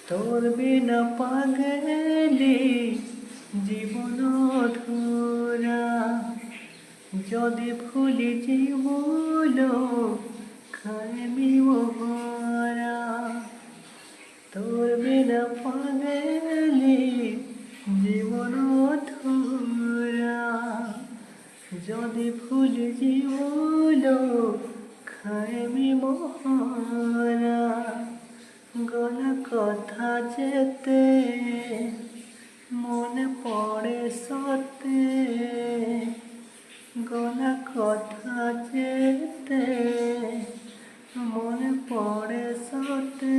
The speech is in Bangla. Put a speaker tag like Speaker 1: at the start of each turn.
Speaker 1: তোর বিনা পাগলি জীবন অধুরা, যদি ভুলি জীবন খাইবি মোহরা। তোর বিনা পাগলি জীবন অধুরা, যদি ভুলি জীবন খাইবি মোহরা। গলা কথা যেতে মনে পড়ে সতে, গলা কথা যেতে মনে পড়ে সতে।